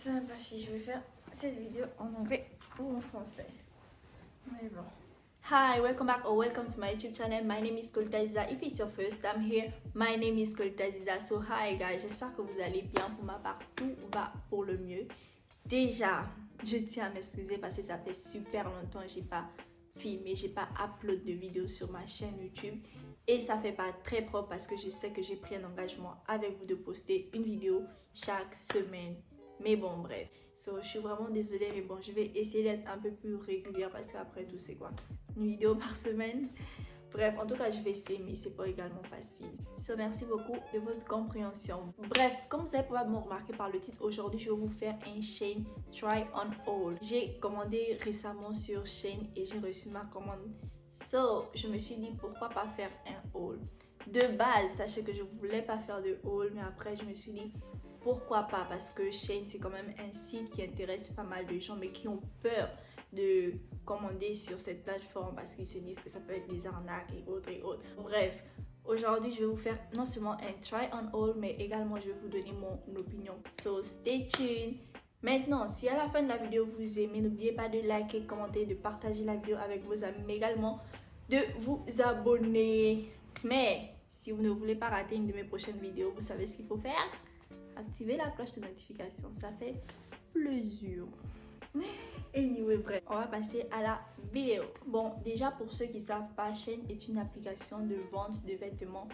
sais pas si je vais faire cette vidéo en anglais ou en français. Mais bon. Hi, welcome back or welcome to my YouTube channel. My name is Kolita Aziza. If it's your first time here, my name is Kolita Aziza. So hi guys, j'espère que vous allez bien. Pour ma part, tout va pour le mieux. Déjà, je tiens à m'excuser parce que ça fait super longtemps que j'ai pas filmé, j'ai pas upload de vidéos sur ma chaîne YouTube. Et ça fait pas très propre parce que je sais que j'ai pris un engagement avec vous de poster une vidéo chaque semaine. Mais bon, bref. So, je suis vraiment désolée, mais bon, je vais essayer d'être un peu plus régulière parce qu'après tout, c'est quoi? Une vidéo par semaine? Bref, en tout cas, je vais essayer, mais c'est pas également facile. So, merci beaucoup de votre compréhension. Bref, comme vous avez probablement remarqué par le titre, aujourd'hui, je vais vous faire un Shein Try On Haul. J'ai commandé récemment sur Shein et j'ai reçu ma commande. So, je me suis dit, pourquoi pas faire un haul? De base, sachez que je voulais pas faire de haul, mais après, je me suis dit, pourquoi pas? Parce que Shein, c'est quand même un site qui intéresse pas mal de gens, mais qui ont peur de commander sur cette plateforme parce qu'ils se disent que ça peut être des arnaques et autres et autres. Bref, aujourd'hui, je vais vous faire non seulement un try on haul, mais également, je vais vous donner mon opinion. So, stay tuned! Maintenant, si à la fin de la vidéo vous aimez, n'oubliez pas de liker, commenter, de partager la vidéo avec vos amis, mais également de vous abonner. Mais si vous ne voulez pas rater une de mes prochaines vidéos, vous savez ce qu'il faut faire? Activez la cloche de notification, ça fait plaisir. Anyway, bref, on va passer à la vidéo. Bon, déjà pour ceux qui ne savent pas, Shein est une application de vente de vêtements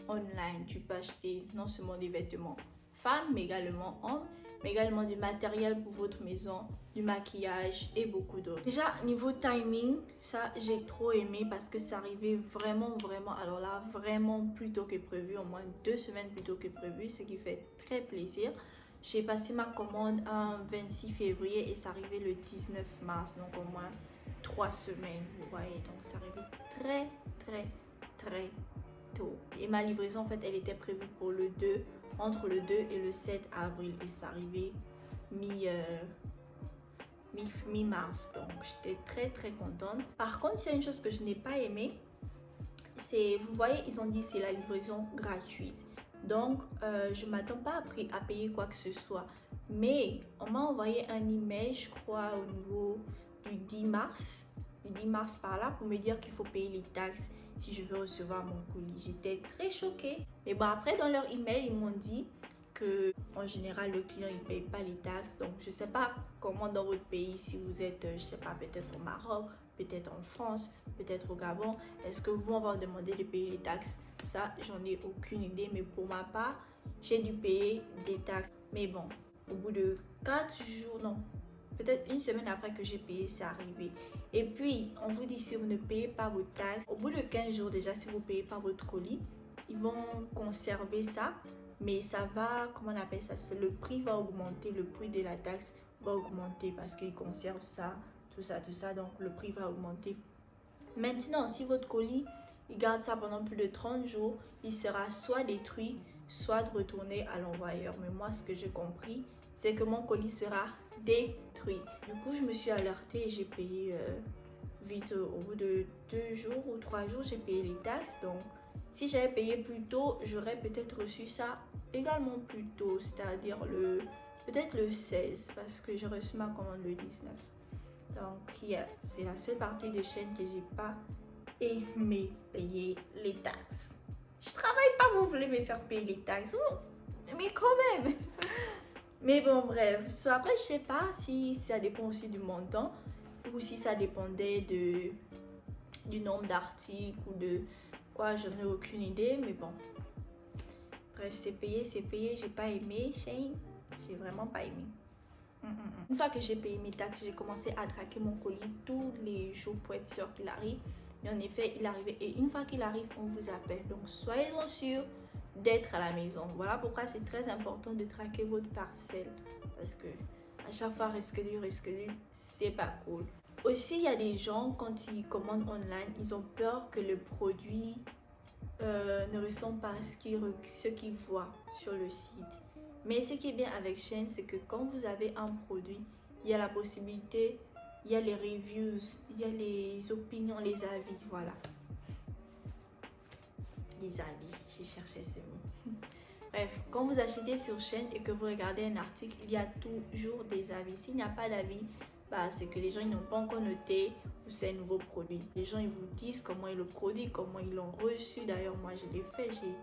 online. Tu peux acheter non seulement des vêtements femmes, mais également hommes, mais également du matériel pour votre maison, du maquillage et beaucoup d'autres. Déjà, niveau timing, ça j'ai trop aimé parce que ça arrivait vraiment, alors là, vraiment plus tôt que prévu, au moins 2 semaines plus tôt que prévu, ce qui fait très plaisir. J'ai passé ma commande un 26 février et ça arrivait le 19 mars, donc au moins 3 semaines, vous voyez, donc ça arrivait très tôt. Et ma livraison, en fait, elle était prévue pour le 2, entre le 2 et le 7 avril et ça arrivait mi-mars, donc j'étais très contente. Par contre, il y a une chose que je n'ai pas aimé, c'est, vous voyez, ils ont dit c'est la livraison gratuite. Donc, je ne m'attends pas à payer quoi que ce soit. Mais on m'a envoyé un email, je crois, au niveau du 10 mars. Le 10 mars par là, pour me dire qu'il faut payer les taxes si je veux recevoir mon colis. J'étais très choquée. Mais bon, après, dans leur email, ils m'ont dit que en général, le client, il ne paye pas les taxes. Donc, je ne sais pas comment dans votre pays, si vous êtes, je ne sais pas, peut-être au Maroc, peut-être en France, peut-être au Gabon, est-ce que vous, on va vous demander de payer les taxes? Ça, j'en ai aucune idée, mais pour ma part, j'ai dû payer des taxes. Mais bon, au bout de 4 jours, non, peut-être une semaine après que j'ai payé, c'est arrivé. Et puis, on vous dit si vous ne payez pas vos taxes, au bout de 15 jours déjà, si vous ne payez pas votre colis, ils vont conserver ça, mais ça va, comment on appelle ça, le prix va augmenter, le prix de la taxe va augmenter parce qu'ils conservent ça, tout ça, donc le prix va augmenter. Maintenant, si votre colis, il garde ça pendant plus de 30 jours, il sera soit détruit, soit retourné à l'envoyeur. Mais moi, ce que j'ai compris, c'est que mon colis sera détruit. Du coup, je me suis alertée et j'ai payé vite. Au bout de 2 jours ou 3 jours, j'ai payé les taxes. Donc, si j'avais payé plus tôt, j'aurais peut-être reçu ça également plus tôt, c'est-à-dire peut-être le 16, parce que j'ai reçu ma commande le 19. Donc, c'est la seule partie de Shein que j'ai pas aimé payer les taxes. Je travaille pas, vous voulez me faire payer les taxes, mais quand même. Mais bon, bref. Après, je sais pas si ça dépend aussi du montant ou si ça dépendait du nombre d'articles ou de quoi, j'en ai aucune idée, mais bon. Bref, c'est payé, j'ai pas aimé Shein, j'ai vraiment pas aimé. Une fois que j'ai payé mes taxes, j'ai commencé à traquer mon colis tous les jours pour être sûr qu'il arrive. Et en effet, il arrivait. Et une fois qu'il arrive, on vous appelle. Donc, soyez-en sûrs d'être à la maison. Voilà pourquoi c'est très important de traquer votre parcelle. Parce que à chaque fois, risque du, c'est pas cool. Aussi, il y a des gens, quand ils commandent online, ils ont peur que le produit ne ressemble pas à ce qu'ils voient sur le site. Mais ce qui est bien avec Shein, c'est que quand vous avez un produit, il y a la possibilité, il y a les reviews, il y a les opinions, les avis, voilà. Les avis, j'ai cherché ce mot. Bref, quand vous achetez sur chaîne et que vous regardez un article, il y a toujours des avis. S'il n'y a pas d'avis, c'est que les gens n'ont pas encore noté ou c'est un nouveau produit. Les gens ils vous disent comment ils le produisent, comment ils l'ont reçu. D'ailleurs, moi je l'ai fait, j'ai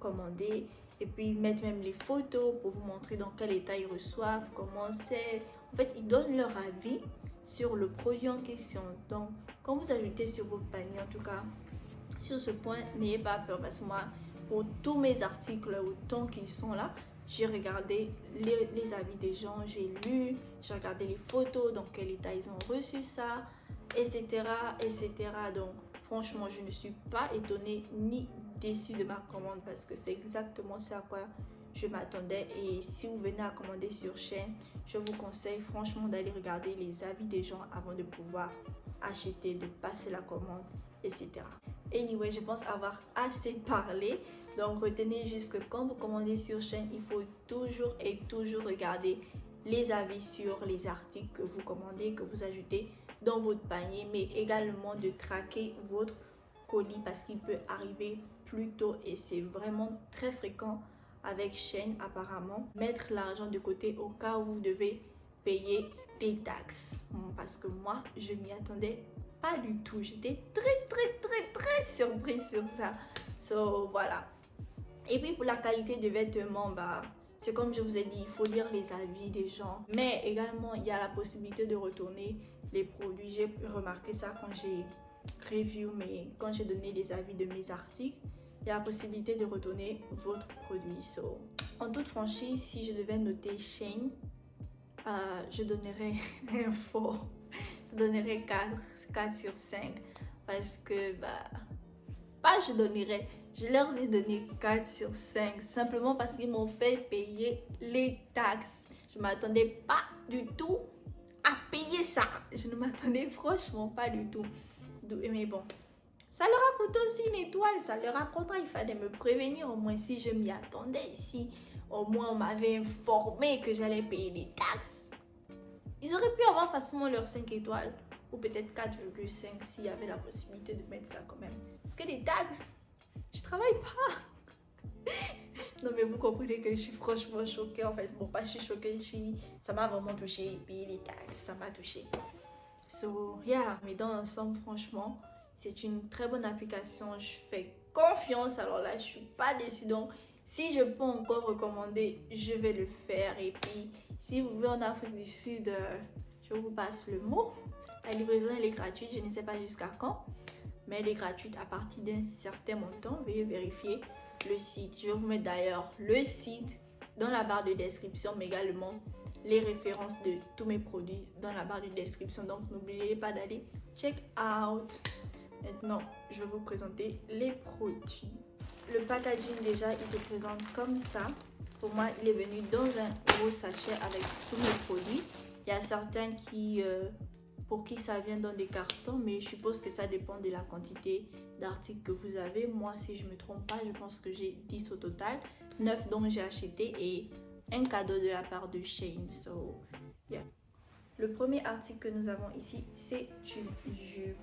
commandé. Et puis ils mettent même les photos pour vous montrer dans quel état ils reçoivent, comment c'est. En fait, ils donnent leur avis sur le produit en question. Donc, quand vous ajoutez sur votre panier, en tout cas, sur ce point, n'ayez pas peur parce que moi, pour tous mes articles, autant qu'ils sont là, j'ai regardé les avis des gens, j'ai lu, j'ai regardé les photos, dans quel état ils ont reçu ça, etc., etc. Donc, franchement, je ne suis pas étonnée ni déçue de ma commande parce que c'est exactement ce à quoi je m'attendais. Et si vous venez à commander sur chaîne, je vous conseille franchement d'aller regarder les avis des gens avant de pouvoir acheter, de passer la commande, etc. Anyway, je pense avoir assez parlé. Donc, retenez juste que quand vous commandez sur chaîne, il faut toujours et toujours regarder les avis sur les articles que vous commandez, que vous ajoutez dans votre panier, mais également de traquer votre colis parce qu'il peut arriver plus tôt et c'est vraiment très fréquent avec chaîne apparemment. Mettre l'argent de côté au cas où vous devez payer des taxes. Parce que moi, je m'y attendais pas du tout. J'étais très surprise sur ça. So, voilà. Et puis pour la qualité de vêtements, c'est comme je vous ai dit, il faut lire les avis des gens. Mais également, il y a la possibilité de retourner les produits. J'ai remarqué ça quand j'ai quand j'ai donné les avis de mes articles. Il y a la possibilité de retourner votre produit. So, en toute franchise, si je devais noter Shein, je donnerais je donnerais 4 sur 5 parce que je leur ai donné 4 sur 5 simplement parce qu'ils m'ont fait payer les taxes. Je ne m'attendais pas du tout à payer ça. Je ne m'attendais franchement pas du tout. Mais bon, ça leur a coûté aussi une étoile, ça leur apprendra. Il fallait me prévenir au moins si je m'y attendais, si au moins on m'avait informé que j'allais payer les taxes. Ils auraient pu avoir facilement leurs 5 étoiles ou peut-être 4,5 s'il y avait la possibilité de mettre ça quand même. Parce que les taxes, je travaille pas. Non mais vous comprenez que je suis franchement choquée en fait. Bon, pas je suis choquée, ça m'a vraiment touché. Payer les taxes, ça m'a touché. So, yeah. Mais dans l'ensemble, franchement, c'est une très bonne application. Je fais confiance. Alors là, je suis pas déçue. Donc, si je peux encore recommander, je vais le faire. Et puis, si vous vivez en Afrique du Sud, je vous passe le mot. La livraison, elle est gratuite. Je ne sais pas jusqu'à quand. Mais elle est gratuite à partir d'un certain montant. Veuillez vérifier le site. Je vais vous mettre d'ailleurs le site dans la barre de description, mais également les références de tous mes produits dans la barre de description. Donc, n'oubliez pas d'aller check out. Maintenant, je vais vous présenter les produits. Le packaging, déjà, il se présente comme ça. Pour moi, il est venu dans un gros sachet avec tous mes produits. Il y a certains pour qui ça vient dans des cartons, mais je suppose que ça dépend de la quantité d'articles que vous avez. Moi, si je ne me trompe pas, je pense que j'ai 10 au total. 9 dont j'ai acheté et un cadeau de la part de Shein. So, yeah. Le premier article que nous avons ici, c'est une jupe.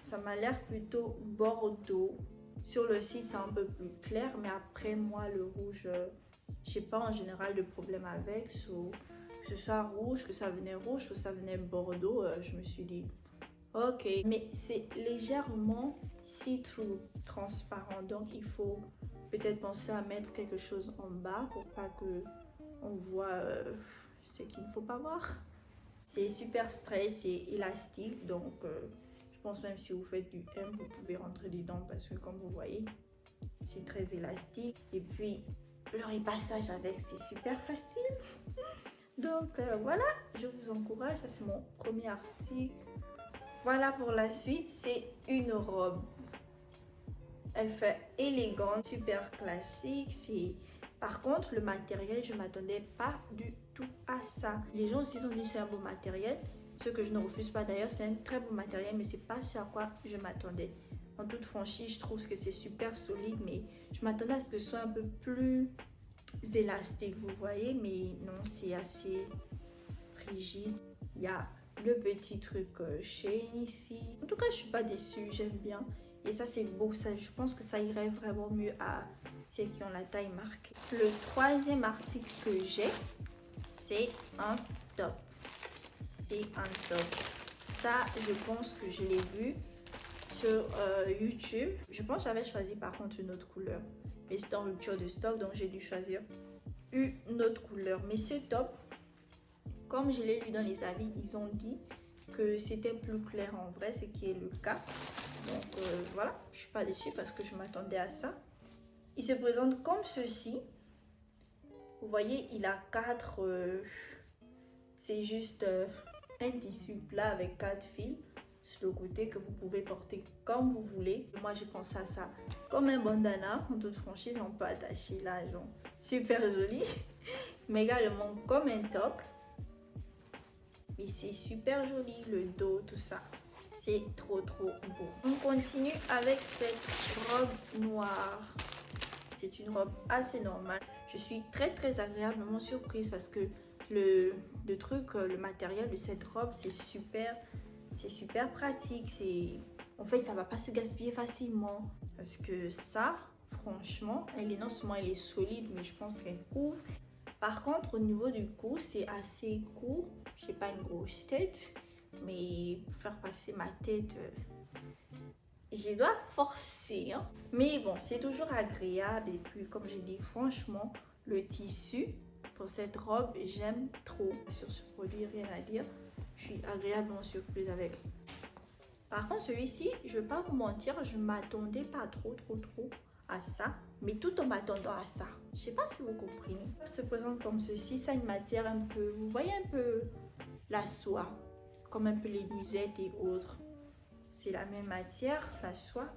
Ça m'a l'air plutôt bordeaux. Sur le site, c'est un peu plus clair, mais après, moi, le rouge, je n'ai pas en général de problème avec. So, que ce soit rouge, que ça venait rouge, que ça venait bordeaux, je me suis dit, ok. Mais c'est légèrement see-through, transparent. Donc, il faut peut-être penser à mettre quelque chose en bas pour pas que on voit ce qu'il ne faut pas voir. C'est super stretch, c'est élastique. Donc, je pense même si vous faites du M, vous pouvez rentrer dedans parce que comme vous voyez, c'est très élastique. Et puis, le repassage avec, c'est super facile. Donc, voilà, je vous encourage. Ça, c'est mon premier article. Voilà pour la suite, c'est une robe. Elle fait élégante, super classique. Par contre, le matériel, je ne m'attendais pas du tout à ça. Les gens aussi ont dit que c'est un beau matériel. Ce que je ne refuse pas d'ailleurs, c'est un très beau matériel, mais c'est pas ce à quoi je m'attendais. En toute franchise, je trouve que c'est super solide, mais je m'attendais à ce que ce soit un peu plus élastique, vous voyez, mais non, c'est assez rigide. Il y a le petit truc Shein ici. En tout cas, je suis pas déçue, j'aime bien. Et ça, c'est beau. Ça, je pense que ça irait vraiment mieux à celles qui ont la taille marquée. Le troisième article que j'ai, c'est un top. C'est un top. Ça, je pense que je l'ai vu sur YouTube. Je pense que j'avais choisi par contre une autre couleur. Mais c'était en rupture de stock, donc j'ai dû choisir une autre couleur. Mais ce top, comme je l'ai lu dans les avis, ils ont dit que c'était plus clair en vrai, ce qui est le cas. Donc voilà, je suis pas déçue parce que je m'attendais à ça. Il se présente comme ceci. Vous voyez, il a 4... c'est juste un tissu plat avec 4 fils sur le côté que vous pouvez porter comme vous voulez. Moi, j'ai pensé à ça comme un bandana. En toute franchise, on peut attacher là, genre super joli. Mais également comme un top. Mais c'est super joli, le dos, tout ça. C'est trop beau. On continue avec cette robe noire. C'est une robe assez normale. Je suis très agréablement surprise parce que le matériel de cette robe, c'est super pratique. En fait, ça va pas se gaspiller facilement. Parce que ça, franchement, non seulement elle est solide, mais je pense qu'elle couvre. Par contre, au niveau du cou, c'est assez court. Je n'ai pas une grosse tête, mais pour faire passer ma tête, je dois forcer. Hein. Mais bon, c'est toujours agréable. Et puis, comme j'ai dit, franchement, le tissu pour cette robe, j'aime trop. Sur ce produit, rien à dire. Je suis agréablement surprise avec. Par contre, celui-ci, je ne vais pas vous mentir, je ne m'attendais pas trop à ça. Mais tout en m'attendant à ça. Je ne sais pas si vous comprenez. Ça se présente comme ceci. Ça a une matière un peu... Vous voyez un peu la soie. Comme un peu les nuisettes et autres. C'est la même matière, la soie.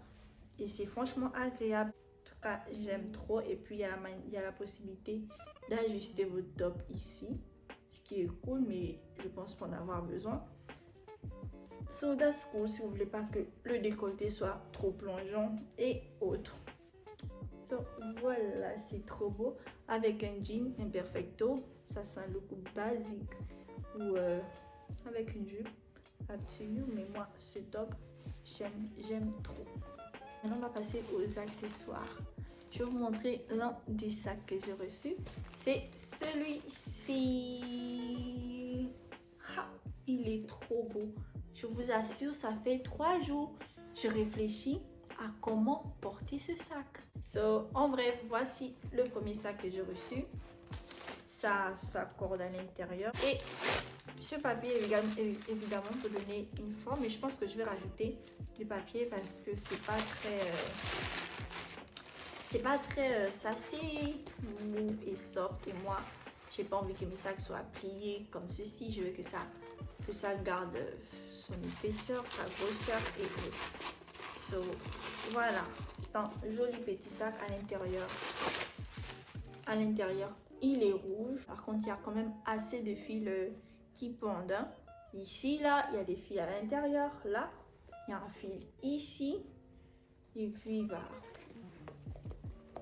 Et c'est franchement agréable. En tout cas, j'aime trop. Et puis, il y a la possibilité d'ajuster votre top ici. Ce qui est cool, mais je pense pas en avoir besoin. So that's cool si vous voulez pas que le décolleté soit trop plongeant et autres. So voilà, c'est trop beau. Avec un jean imperfecto. Ça, c'est un look basique. Ou avec une jupe. Absolument, mais moi, c'est top. J'aime trop. Maintenant, on va passer aux accessoires. Je vais vous montrer l'un des sacs que j'ai reçu. C'est celui-ci. Ah, il est trop beau. Je vous assure, ça fait 3 jours. Je réfléchis à comment porter ce sac. So, en bref, voici le premier sac que j'ai reçu. Ça s'accorde à l'intérieur. Et ce papier, évidemment, peut donner une forme. Mais je pense que je vais rajouter du papier parce que c'est pas très... c'est assez mou et soft. Et moi, j'ai pas envie que mes sacs soient pliés comme ceci. Je veux que ça garde son épaisseur, sa grosseur et tout. So, voilà. C'est un joli petit sac à l'intérieur. À l'intérieur, il est rouge. Par contre, il y a quand même assez de fils qui pendent. Hein. Ici, là, il y a des fils à l'intérieur. Là, il y a un fil ici. Et puis, bah,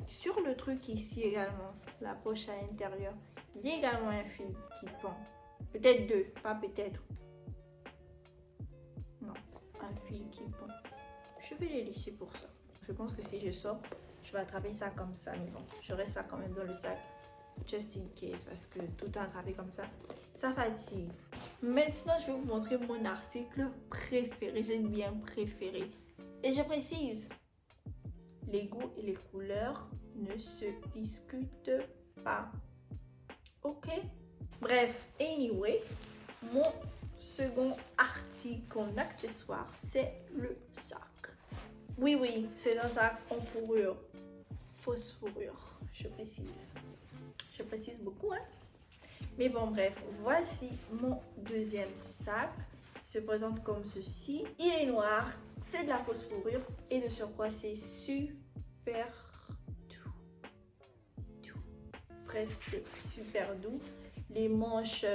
sur le truc ici également, la poche à l'intérieur, il y a également un fil qui pend. Peut-être 2, pas peut-être. Non, un fil qui pend. Je vais les laisser pour ça. Je pense que si je sors, je vais attraper ça comme ça. Mais bon, j'aurai ça quand même dans le sac. Just in case, parce que tout attrapé comme ça, ça fatigue. Maintenant, je vais vous montrer mon article préféré. J'ai bien préféré. Et je précise, les goûts et les couleurs ne se discutent pas. Ok? Bref, anyway, mon second article en accessoire, c'est le sac. Oui, c'est un sac en fourrure. Fausse fourrure, je précise. Je précise beaucoup, hein? Mais bon, bref, voici mon deuxième sac. Il se présente comme ceci. Il est noir, c'est de la fausse fourrure et de surcroît, c'est super doux. Bref, c'est super doux. Les manches...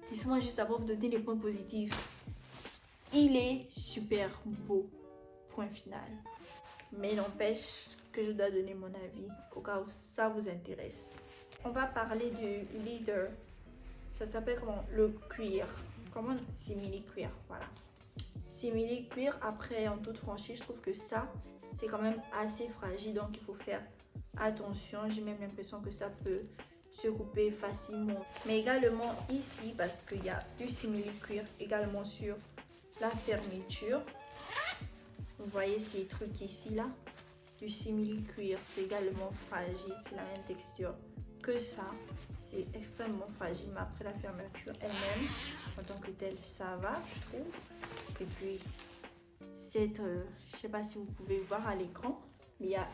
Laissez-moi juste d'abord vous donner les points positifs. Il est super beau. Point final. Mais il n'empêche que je dois donner mon avis au cas où ça vous intéresse. On va parler du leather. Ça s'appelle comment? Le cuir. Comment? Simili cuir. Voilà. Simili cuir. Après, en toute franchise, je trouve que ça, c'est quand même assez fragile, donc il faut faire attention. J'ai même l'impression que ça peut se couper facilement. Mais également ici, parce qu'il y a du simili-cuir également sur la fermeture. Vous voyez ces trucs ici là, du simili-cuir, c'est également fragile, c'est la même texture que ça. C'est extrêmement fragile, mais après la fermeture elle-même, en tant que telle, ça va, je trouve. Et puis, je sais pas si vous pouvez voir à l'écran, mais il y a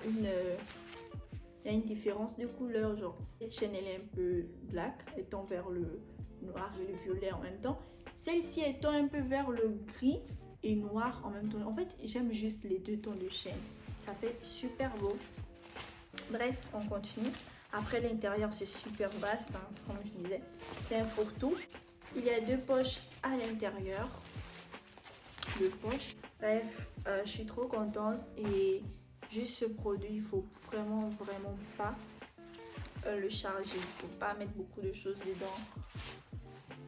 une différence de couleur. Genre, cette chaîne, elle est un peu black, étant vers le noir et le violet en même temps. Celle-ci étant un peu vers le gris et noir en même temps. En fait, j'aime juste les deux tons de chaîne. Ça fait super beau. Bref, on continue. Après, l'intérieur, c'est super vaste, hein, comme je disais. C'est un fourre-tout. Il y a 2 poches à l'intérieur. 2 poches. Bref, je suis trop contente. Et juste ce produit, il faut vraiment pas le charger. Il ne faut pas mettre beaucoup de choses dedans.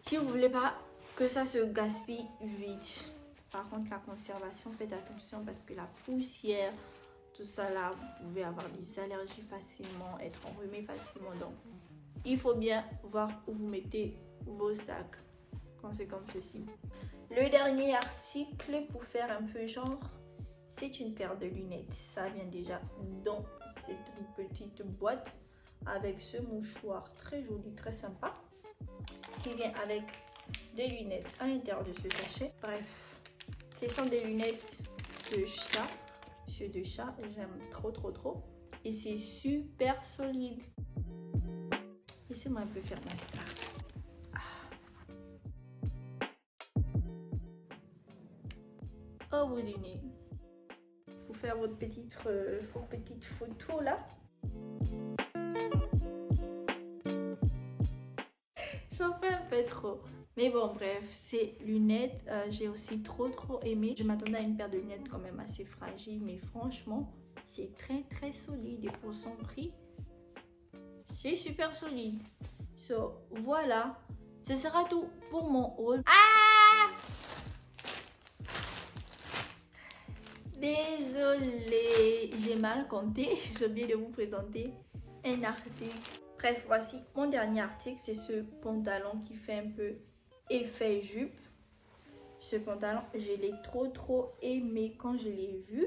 Si vous voulez pas que ça se gaspille vite. Par contre, la conservation, faites attention parce que la poussière, tout ça là, vous pouvez avoir des allergies facilement, être enrhumé facilement. Donc, il faut bien voir où vous mettez vos sacs quand c'est comme ceci. Le dernier article pour faire un peu genre, c'est une paire de lunettes. Ça vient déjà dans cette petite boîte avec ce mouchoir très joli, très sympa, qui vient avec des lunettes à l'intérieur de ce sachet. Bref, ce sont des lunettes de chat. Yeux de chat, j'aime trop. Et c'est super solide. Laissez-moi un peu faire ma star. Au bout du nez. Pour faire votre petite photo là. J'en fais un peu trop. Mais bon, bref, ces lunettes, j'ai aussi trop aimé. Je m'attendais à une paire de lunettes quand même assez fragile, mais franchement, c'est très solide. Et pour son prix, c'est super solide. So, voilà. Ce sera tout pour mon haul. Ah! Désolée, j'ai mal compté. J'ai oublié de vous présenter un article. Bref, voici mon dernier article. C'est ce pantalon qui fait un peu effet jupe. Ce pantalon, je l'ai trop aimé quand je l'ai vu.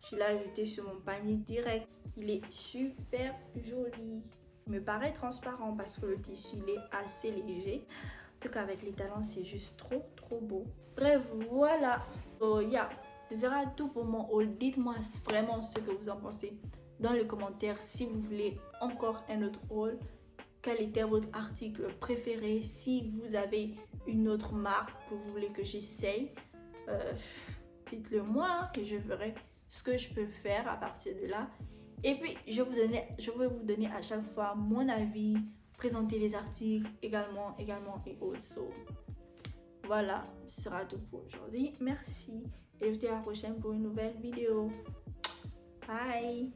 Je l'ai ajouté sur mon panier direct. Il est super joli. Il me paraît transparent parce que le tissu il est assez léger. En tout cas, avec les talons, c'est juste trop beau. Bref, voilà. So, yeah. Ce sera tout pour mon haul. Dites-moi vraiment ce que vous en pensez dans les commentaires. Si vous voulez encore un autre haul, quel était votre article préféré? Si vous avez une autre marque que vous voulez que j'essaye, dites-le moi et je verrai ce que je peux faire à partir de là. Et puis, je vais vous donner à chaque fois mon avis, présenter les articles également et autres. So, voilà, ce sera tout pour aujourd'hui. Merci et je vous dis à la prochaine pour une nouvelle vidéo. Bye!